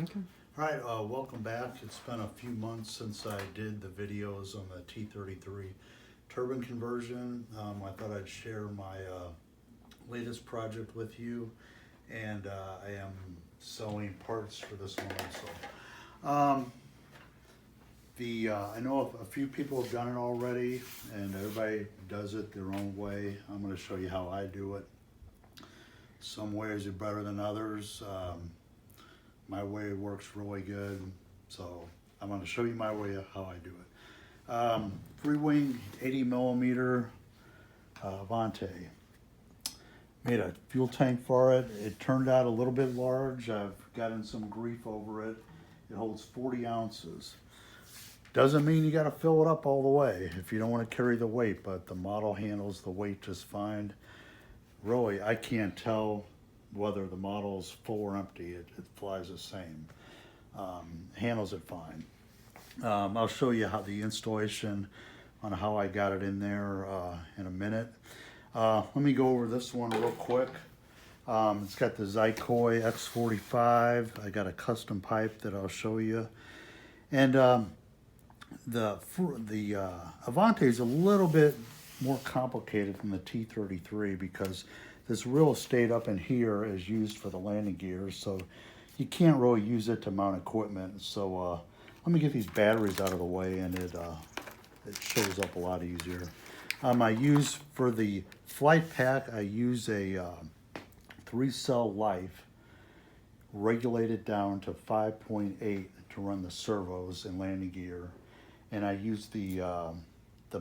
Okay. All right, welcome back. It's been a few months since I did the videos on the T33 turbine conversion. I thought I'd share my latest project with you, and I am selling parts for this one also. I know a few people have done it already, and everybody does it their own way. I'm going to show you how I do it. Some ways are better than others. My way works really good, so I'm going to show you my way of how I do it. Freewing 80mm Avanti. Made a fuel tank for it. It turned out a little bit large. I've gotten some grief over it. It holds 40 ounces. Doesn't mean you got to fill it up all the way if you don't want to carry the weight, but the model handles the weight just fine. Really, I can't tell whether the model's full or empty. It flies the same. Handles it fine. I'll show you how the installation on how I got it in there in a minute. Let me go over this one real quick. It's got the Tailpipe X45. I got a custom pipe that I'll show you. And the Avanti is a little bit more complicated than the T33 because this real estate up in here is used for the landing gears, so you can't really use it to mount equipment. So let me get these batteries out of the way, and it shows up a lot easier. I use for the flight pack, I use a 3-cell life, regulated down to 5.8 to run the servos and landing gear, and I use the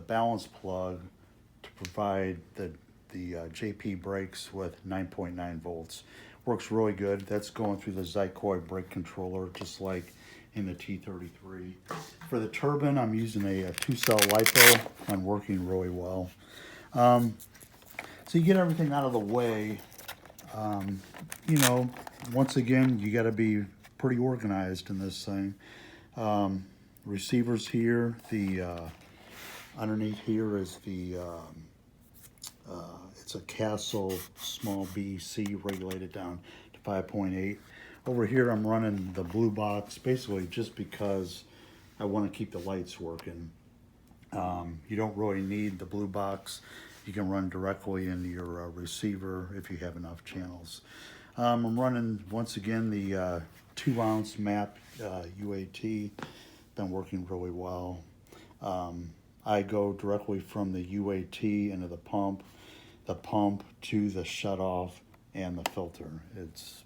balance plug to provide the JP brakes with 9.9 volts. Works really good. That's going through the Tailpipe brake controller, just like in the T33. For the turbine, I'm using a 2-cell LiPo and working really well. So you get everything out of the way. You know, once again, you got to be pretty organized in this thing. Receivers here. Underneath here is it's a Castle small BC regulated down to 5.8. Over here I'm running the blue box basically just because I want to keep the lights working. You don't really need the blue box. You can run directly into your receiver if you have enough channels. I'm running once again the 2-ounce MAP UAT. Been working really well. I go directly from the UAT into the pump to the shutoff and the filter. It's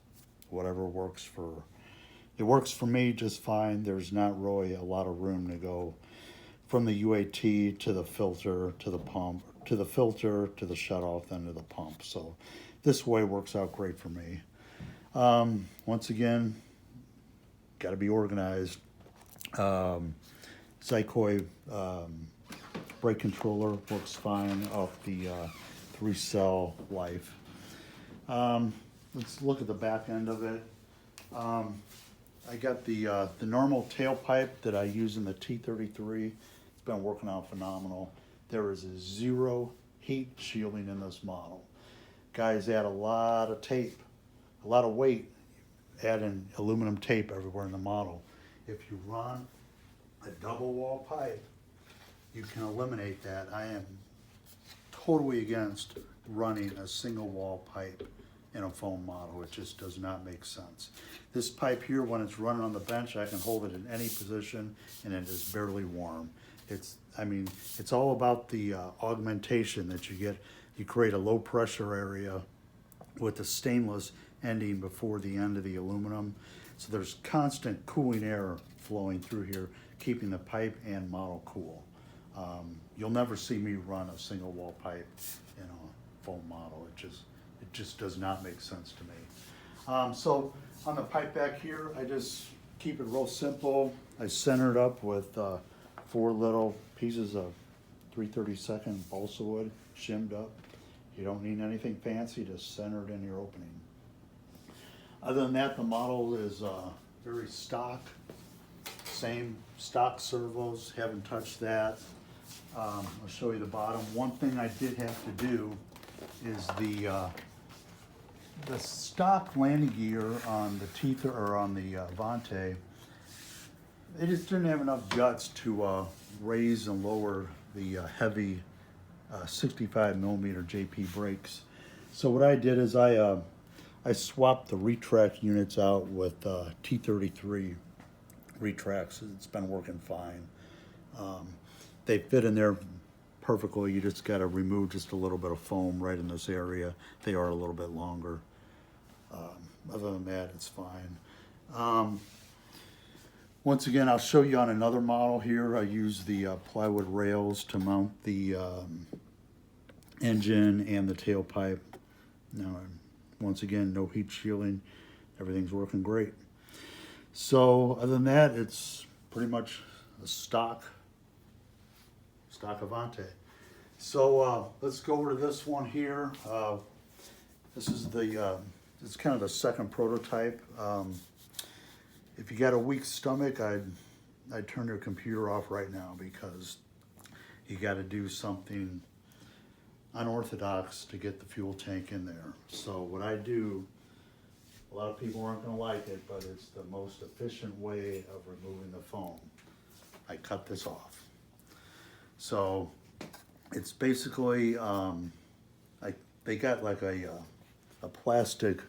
whatever works for, it works for me just fine. There's not really a lot of room to go from the UAT to the filter, to the pump, to the filter, to the shutoff, then to the pump. So this way works out great for me. Once again, got to be organized. Tailpipe brake controller works fine off the 3-cell life. Let's look at the back end of it. I got the normal tailpipe that I use in the T33. It's been working out phenomenal. There is a 0 heat shielding in this model. Guys add a lot of tape, a lot of weight, adding aluminum tape everywhere in the model. If you run a double wall pipe, you can eliminate that. I am totally against running a single wall pipe in a foam model. It just does not make sense. This pipe here, when it's running on the bench, I can hold it in any position and it is barely warm. It's all about the augmentation that you get. You create a low pressure area with the stainless ending before the end of the aluminum. So there's constant cooling air flowing through here, keeping the pipe and model cool. You'll never see me run a single wall pipe in a foam model. It just does not make sense to me. So on the pipe back here, I just keep it real simple. I center it up with 4 little pieces of 3/32 balsa wood shimmed up. You don't need anything fancy, just center it in your opening. Other than that, the model is very stock. Same stock servos, haven't touched that. I'll show you the bottom. One thing I did have to do is the stock landing gear on the or on the Avanti, they just didn't have enough guts to raise and lower the heavy 65 millimeter JP brakes. So what I did is I swapped the retract units out with T33 retracts. It's been working fine. They fit in there perfectly. You just got to remove just a little bit of foam right in this area. They are a little bit longer. Other than that, it's fine. Once again, I'll show you on another model here. I use the plywood rails to mount the engine and the tailpipe. Now, once again, no heat shielding. Everything's working great. So other than that, it's pretty much a stock Avanti. So let's go over to this one here. This is it's kind of the second prototype. If you got a weak stomach, I'd turn your computer off right now, because you got to do something unorthodox to get the fuel tank in there. So what I do, a lot of people aren't going to like it, but it's the most efficient way of removing the foam. I cut this off. So it's basically, they got like a plastic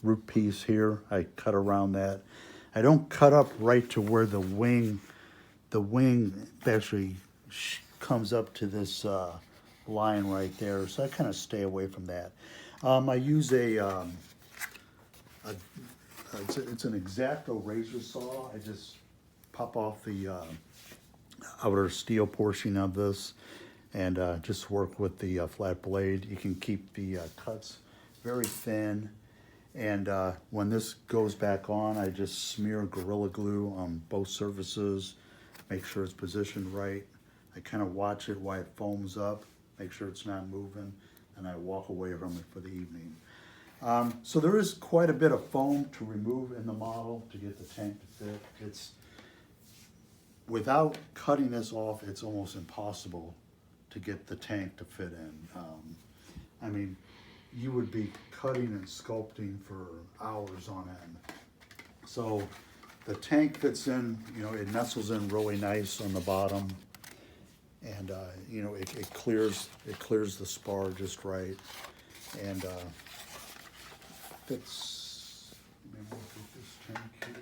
root piece here. I cut around that. I don't cut up right to where the wing actually comes up to this line right there. So I kind of stay away from that. I use it's an X-Acto razor saw. I just pop off the outer steel portion of this and just work with the flat blade. You can keep the cuts very thin. And when this goes back on, I just smear Gorilla Glue on both surfaces, make sure it's positioned right. I kind of watch it while it foams up, make sure it's not moving, and I walk away from it for the evening. So there is quite a bit of foam to remove in the model to get the tank to fit. Without cutting this off, it's almost impossible to get the tank to fit in. I mean, you would be cutting and sculpting for hours on end. So the tank fits in, it nestles in really nice on the bottom, and it clears the spar just right, and fits. Let me look at this tank here.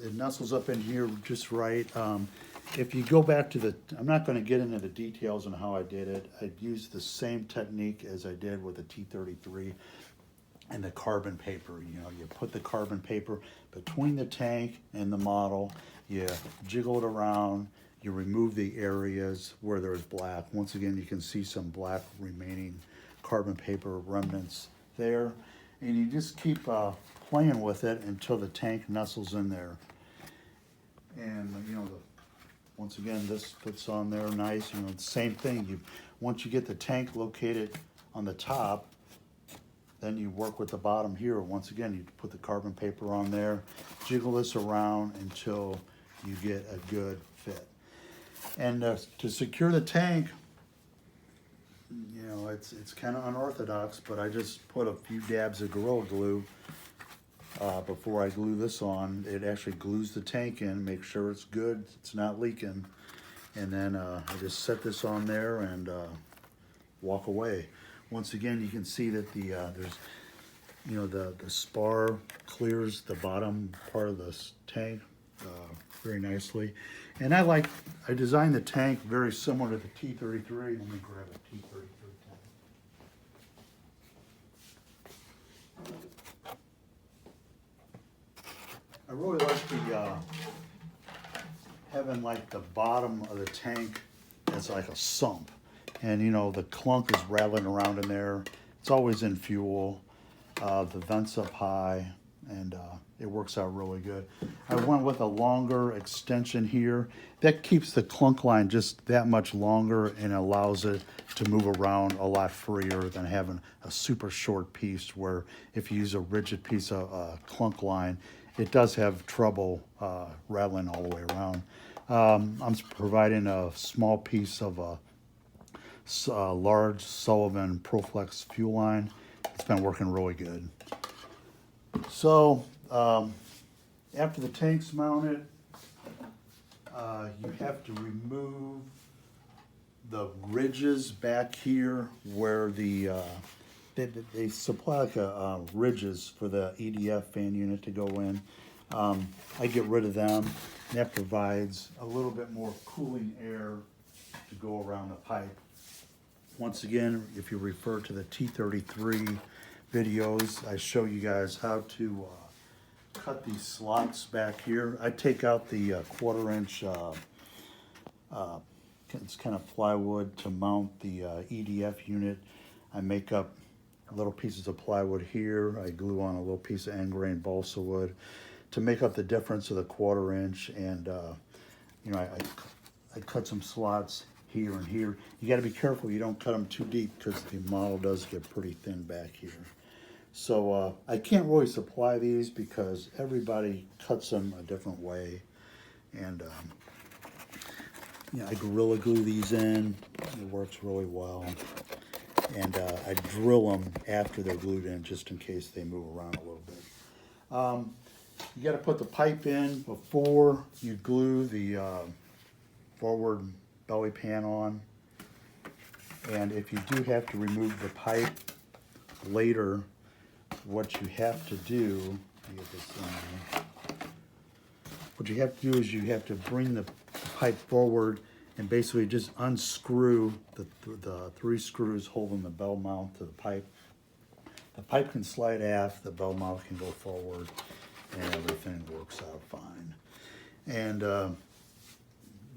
It nestles up in here just right. If you go back to I'm not going to get into the details on how I did it. I used the same technique as I did with the T33 and the carbon paper. You put the carbon paper between the tank and the model, you jiggle it around, you remove the areas where there's black. Once again, you can see some black remaining carbon paper remnants there. And you just keep playing with it until the tank nestles in there. And once again, this fits on there nice. The same thing. Once you get the tank located on the top, then you work with the bottom here. Once again, you put the carbon paper on there, jiggle this around until you get a good fit. And to secure the tank, it's kind of unorthodox, but I just put a few dabs of Gorilla Glue before I glue this on. It actually glues the tank in, make sure it's good, it's not leaking, and then I just set this on there and walk away. Once again, you can see that there's the spar clears the bottom part of the tank very nicely. And I designed the tank very similar to the T33. Let me grab a T33 tank. I really like the having like the bottom of the tank as like a sump, and the clunk is rattling around in there. It's always in fuel. The vent's up high, and it works out really good. I went with a longer extension here. That keeps the clunk line just that much longer and allows it to move around a lot freer than having a super short piece where if you use a rigid piece of clunk line, it does have trouble rattling all the way around. I'm providing a small piece of a large Sullivan Proflex fuel line. it's been working really good. So after the tank's mounted, you have to remove the ridges back here where the they supply like ridges for the EDF fan unit to go in. I get rid of them, and that provides a little bit more cooling air to go around the pipe. Once again, if you refer to the T33 videos, I show you guys how to cut these slots back here. I take out the 1/4 inch, it's kind of plywood to mount the EDF unit. I make up little pieces of plywood here. I glue on a little piece of end grain balsa wood to make up the difference of the 1/4 inch, and you know, I cut some slots here and here. You got to be careful you don't cut them too deep because the model does get pretty thin back here. So I can't really supply these because everybody cuts them a different way, and you know, I Gorilla Glue these in. It works really well, and I drill them after they're glued in just in case they move around a little bit. You got to put the pipe in before you glue the forward belly pan on, and if you do have to remove the pipe later, what you have to do, what you have to do is you have to bring the pipe forward and basically just unscrew the 3 screws holding the bell mount to the pipe. The pipe can slide aft, the bell mount can go forward, and everything works out fine. And the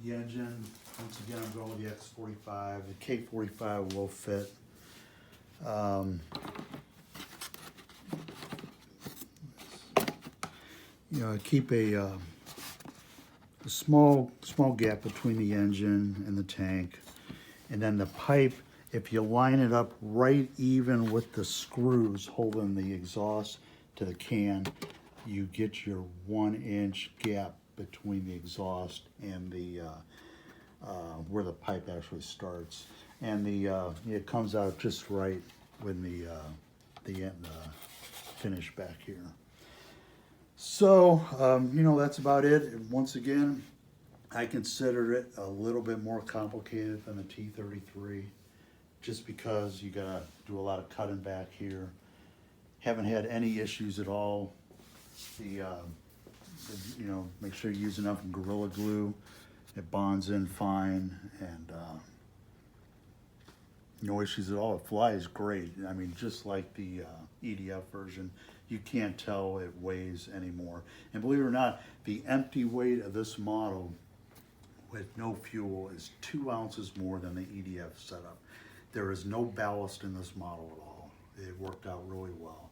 engine, once again, I'm going with the X45. The K45 will fit. You know, I keep a small gap between the engine and the tank, and then the pipe, if you line it up right even with the screws holding the exhaust to the can, you get your 1 inch gap between the exhaust and the where the pipe actually starts, and the it comes out just right when the end finish back here. So you know, that's about it. Once again, I consider it a little bit more complicated than the T33, just because you gotta do a lot of cutting back here. Haven't had any issues at all. You know, make sure you use enough Gorilla Glue. It bonds in fine, and no issues at all. It flies great. I mean, just like the EDF version, you can't tell it weighs anymore. And believe it or not, the empty weight of this model with no fuel is 2 ounces more than the EDF setup. There is no ballast in this model at all. It worked out really well.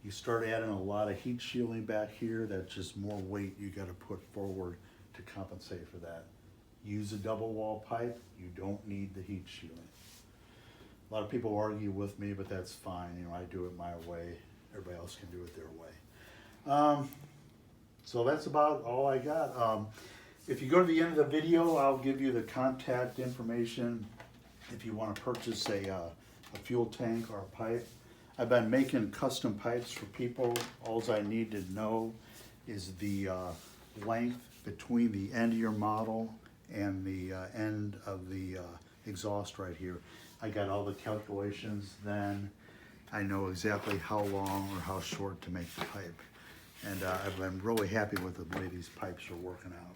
You start adding a lot of heat shielding back here, that's just more weight you got to put forward to compensate for that. Use a double wall pipe, you don't need the heat shielding. A lot of people argue with me, but that's fine. You know, I do it my way. Everybody else can do it their way. So that's about all I got. If you go to the end of the video, I'll give you the contact information if you want to purchase a fuel tank or a pipe. I've been making custom pipes for people. All I need to know is the length between the end of your model and the end of the exhaust right here. I got all the calculations, then I know exactly how long or how short to make the pipe. And I've been really happy with the way these pipes are working out.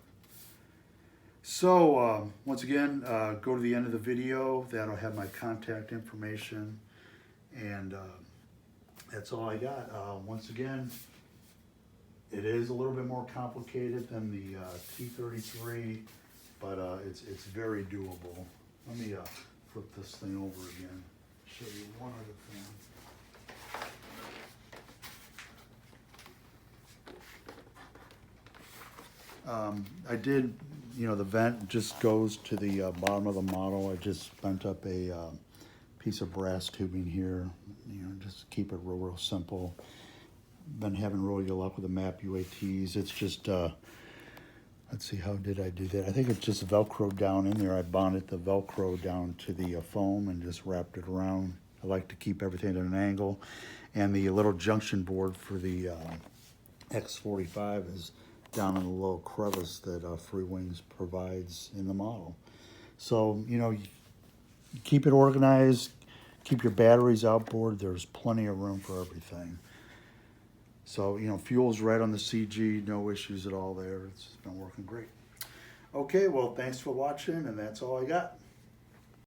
So once again, go to the end of the video. That'll have my contact information. And that's all I got. Once again, it is a little bit more complicated than the T33, but it's very doable. Let me flip this thing over again, show you one other thing. I did, you know, the vent just goes to the bottom of the model. I just bent up a piece of brass tubing here, you know, just keep it real simple. Been having really good luck with the MAP UATs. It's just, let's see, how did I do that? I think it's just Velcro down in there. I bonded the Velcro down to the foam and just wrapped it around I like to keep everything at an angle. And the little junction board for the X45 is down in the little crevice that Freewings provides in the model. So, you know, you keep it organized, keep your batteries outboard. There's plenty of room for everything. So, you know, fuel's right on the CG, no issues at all there. It's been working great. Okay, well, thanks for watching, and that's all I got.